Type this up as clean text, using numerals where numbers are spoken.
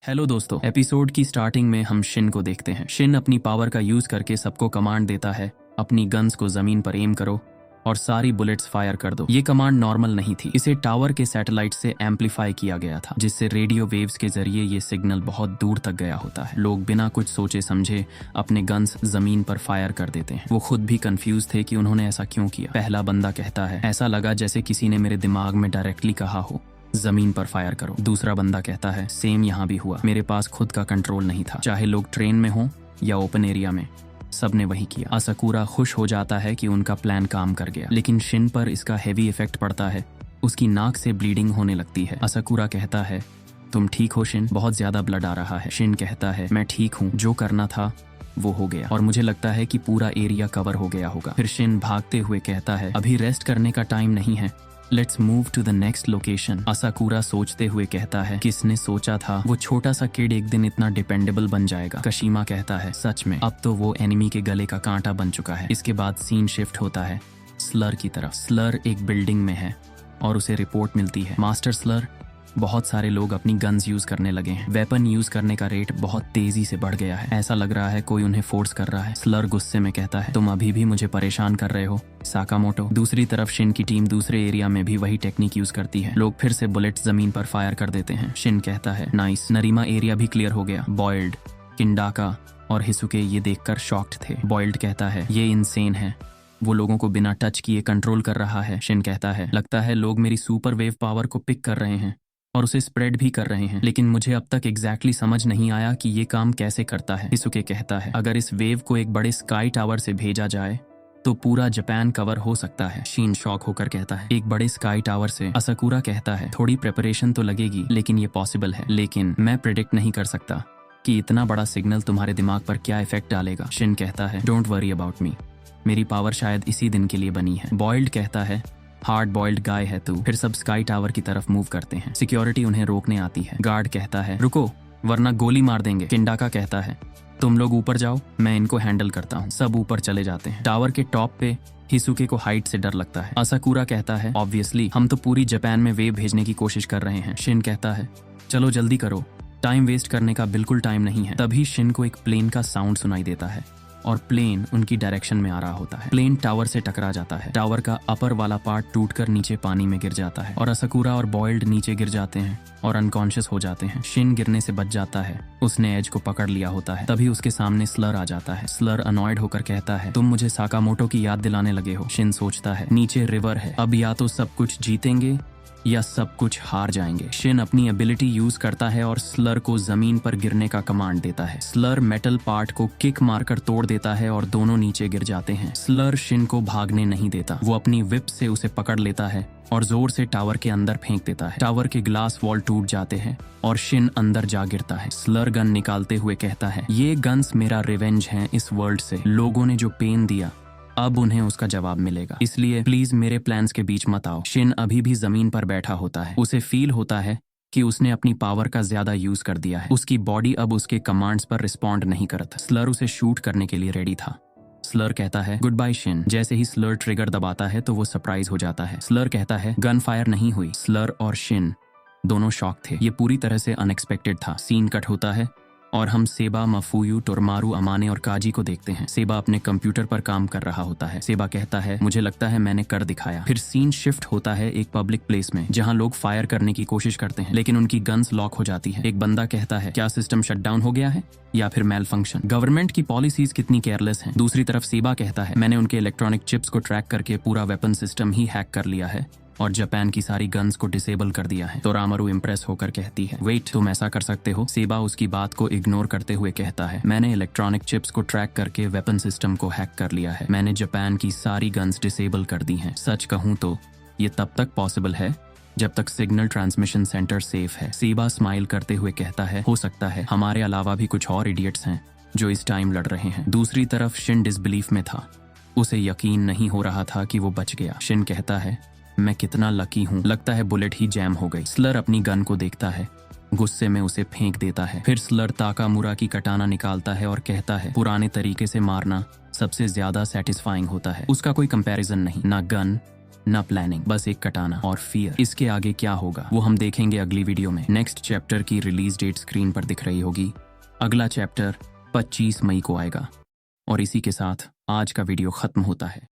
Hello दोस्तों, episode की starting में हम शिन को देखते हैं। शिन अपनी पावर का यूज करके सबको कमांड देता है, अपनी गन्स को जमीन पर एम करो और सारी बुलेट्स फायर कर दो। ये कमांड नॉर्मल नहीं थी, इसे टावर के सैटेलाइट से एम्पलीफाई किया गया था, जिससे रेडियो वेव्स के जरिए ये सिग्नल बहुत दूर तक गया होता है। लोग बिना कुछ सोचे समझे अपने गन्स जमीन पर फायर कर देते हैं। वो खुद भी कंफ्यूज थे कि उन्होंने ऐसा क्यों किया। पहला बंदा कहता है, ऐसा लगा जैसे किसी ने मेरे दिमाग में डायरेक्टली कहा हो, जमीन पर फायर करो। दूसरा बंदा कहता है, सेम यहाँ भी हुआ, मेरे पास खुद का कंट्रोल नहीं था, चाहे लोग ट्रेन में हो या ओपन एरिया में, सबने वही किया। असकुरा खुश हो जाता है कि उनका प्लान काम कर गया, लेकिन शिन पर इसका हेवी इफेक्ट पड़ता है। उसकी नाक से ब्लीडिंग होने लगती है। असकुरा कहता है, तुम ठीक हो शिन? बहुत ज्यादा ब्लड आ रहा है। शिन कहता है, मैं ठीक हूँ, जो करना था वो हो गया और मुझे लगता है कि पूरा एरिया कवर हो गया होगा। फिर शिन भागते हुए कहता है, अभी रेस्ट करने का टाइम नहीं है, let's move to the next location. Asakura सोचते हुए कहता है, किसने सोचा था वो छोटा सा किड एक दिन इतना डिपेंडेबल बन जाएगा। कशीमा कहता है, सच में अब तो वो एनिमी के गले का कांटा बन चुका है। इसके बाद सीन शिफ्ट होता है स्लर की तरफ। स्लर एक बिल्डिंग में है और उसे रिपोर्ट मिलती है, मास्टर स्लर, बहुत सारे लोग अपनी गन्स यूज करने लगे हैं। वेपन यूज करने का रेट बहुत तेजी से बढ़ गया है, ऐसा लग रहा है कोई उन्हें फोर्स कर रहा है। स्लर गुस्से में कहता है, तुम अभी भी मुझे परेशान कर रहे हो साकामोटो। दूसरी तरफ शिन की टीम दूसरे एरिया में भी वही टेक्निक यूज करती है। लोग फिर से बुलेट जमीन पर फायर कर देते हैं। शिन कहता है, नाइस, नरीमा एरिया भी क्लियर हो गया। बॉयल्ड, किंडाका और हिसुके ये देखकर शॉक्ड थे। बॉयल्ड कहता है, ये इनसेन है, वो लोगों को बिना टच किए कंट्रोल कर रहा है। शिन कहता है, लगता है लोग मेरी सुपर वेव पावर को पिक कर रहे हैं और उसे स्प्रेड भी कर रहे हैं, लेकिन मुझे अब तक एग्जैक्टली समझ नहीं आया कि ये काम कैसे करता है। हिसुके कहता है, अगर इस वेव को एक बड़े स्काई टावर से भेजा जाए तो पूरा जापान कवर हो सकता है। शीन शॉक होकर कहता है, एक बड़े स्काई टावर से? असकुरा कहता है, थोड़ी प्रिपरेशन तो लगेगी, लेकिन ये पॉसिबल है, लेकिन मैं प्रिडिक्ट नहीं कर सकता कि इतना बड़ा सिग्नल तुम्हारे दिमाग पर क्या इफेक्ट डालेगा। शिन कहता है, डोंट वरी अबाउट मी, मेरी पावर शायद इसी दिन के लिए बनी है। बॉयल्ड कहता है, हार्ड बॉइल्ड गाय है तू। फिर सब स्काई टावर की तरफ मूव करते हैं। सिक्योरिटी उन्हें रोकने आती है। गार्ड कहता है, रुको वरना गोली मार देंगे। किंडाका कहता है, तुम लोग ऊपर जाओ, मैं इनको हैंडल करता हूँ। सब ऊपर चले जाते हैं। टावर के टॉप पे हिसुके को हाइट से डर लगता है। असकुरा कहता है, ऑब्वियसली हम तो पूरी जापान में वेव भेजने की कोशिश कर रहे हैं। शिन कहता है, चलो जल्दी करो, टाइम वेस्ट करने का बिल्कुल टाइम नहीं है। तभी शिन को एक प्लेन का साउंड सुनाई देता है और प्लेन उनकी डायरेक्शन में आ रहा होता है। प्लेन टावर से टकरा जाता है। टावर का अपर वाला पार्ट टूटकर नीचे पानी में गिर जाता है और असकुरा और बॉयल्ड नीचे गिर जाते हैं और अनकॉन्शियस हो जाते हैं। शिन गिरने से बच जाता है, उसने एज को पकड़ लिया होता है। तभी उसके सामने स्लर आ जाता है। स्लर अनॉयड होकर कहता है, तुम मुझे साकामोटो की याद दिलाने लगे हो। शिन सोचता है, नीचे रिवर है, अब या तो सब कुछ जीतेंगे या सब कुछ हार जाएंगे। शिन अपनी एबिलिटी यूज करता है और स्लर को जमीन पर गिरने का कमांड देता है। स्लर मेटल पार्ट को किक मारकर तोड़ देता है और दोनों नीचे गिर जाते हैं। स्लर शिन को भागने नहीं देता, वो अपनी विप से उसे पकड़ लेता है और जोर से टावर के अंदर फेंक देता है। टावर के ग्लास वॉल टूट जाते हैं और शिन अंदर जा गिरता है। स्लर गन निकालते हुए कहता है, ये गन्स मेरा रिवेंज है इस वर्ल्ड से। लोगों ने जो पेन दिया अब उन्हें उसका जवाब मिलेगा, इसलिए प्लीज मेरे प्लान्स के बीच मत आओ। शिन अभी भी जमीन पर बैठा होता है। उसे फील होता है कि उसने अपनी पावर का ज्यादा यूज कर दिया है। उसकी बॉडी अब उसके कमांड्स पर रिस्पॉन्ड नहीं करता। स्लर उसे शूट करने के लिए रेडी था। स्लर कहता है, गुड बाय शिन। जैसे ही स्लर ट्रिगर दबाता है तो वो सरप्राइज हो जाता है। स्लर कहता है, गन फायर नहीं हुई। स्लर और शिन दोनों शॉक थे, ये पूरी तरह से अनएक्सपेक्टेड था। सीन कट होता है और हम सेबा, मफुयू, टोरमारू, अमाने और काजी को देखते हैं। सेबा अपने कंप्यूटर पर काम कर रहा होता है। सेबा कहता है, मुझे लगता है मैंने कर दिखाया। फिर सीन शिफ्ट होता है एक पब्लिक प्लेस में, जहां लोग फायर करने की कोशिश करते हैं, लेकिन उनकी गन्स लॉक हो जाती है। एक बंदा कहता है, क्या सिस्टम शट डाउन हो गया है या फिर मेल फंक्शन? गवर्नमेंट की पॉलिसीज कितनी केयरलेस हैं। दूसरी तरफ सेबा कहता है, मैंने उनके इलेक्ट्रॉनिक चिप्स को ट्रैक करके पूरा वेपन सिस्टम ही हैक कर लिया है और जापान की सारी गन्स को डिसेबल कर दिया है। तोरामारू इम्प्रेस होकर कहती है, वेट, तुम ऐसा कर सकते हो? सेबा उसकी बात को इग्नोर करते हुए कहता है, मैंने इलेक्ट्रॉनिक चिप्स को ट्रैक करके वेपन सिस्टम को हैक कर लिया है। मैंने जापान की सारी गन्स डिसेबल कर दी हैं। सच कहूं तो ये तब तक पॉसिबल है जब तक सिग्नल ट्रांसमिशन सेंटर सेफ है। सेबा स्माइल करते हुए कहता है, हो सकता है हमारे अलावा भी कुछ और इडियट्स हैं जो इस टाइम लड़ रहे हैं। दूसरी तरफ शिन डिसबिलीफ में था, उसे यकीन नहीं हो रहा था कि वो बच गया। शिन कहता है, मैं कितना लकी हूँ, लगता है बुलेट ही जैम हो गई। स्लर अपनी गन को देखता है, गुस्से में उसे फेंक देता है। फिर स्लर ताकामुरा की कटाना निकालता है और कहता है, पुराने तरीके से मारना सबसे ज्यादा सेटिस्फाइंग होता है, उसका कोई कंपैरिजन नहीं। ना गन, ना प्लानिंग, बस एक कटाना और फियर। इसके आगे क्या होगा वो हम देखेंगे अगली वीडियो में। नेक्स्ट चैप्टर की रिलीज डेट स्क्रीन पर दिख रही होगी। अगला चैप्टर 25 मई को आएगा। और इसी के साथ आज का वीडियो खत्म होता है।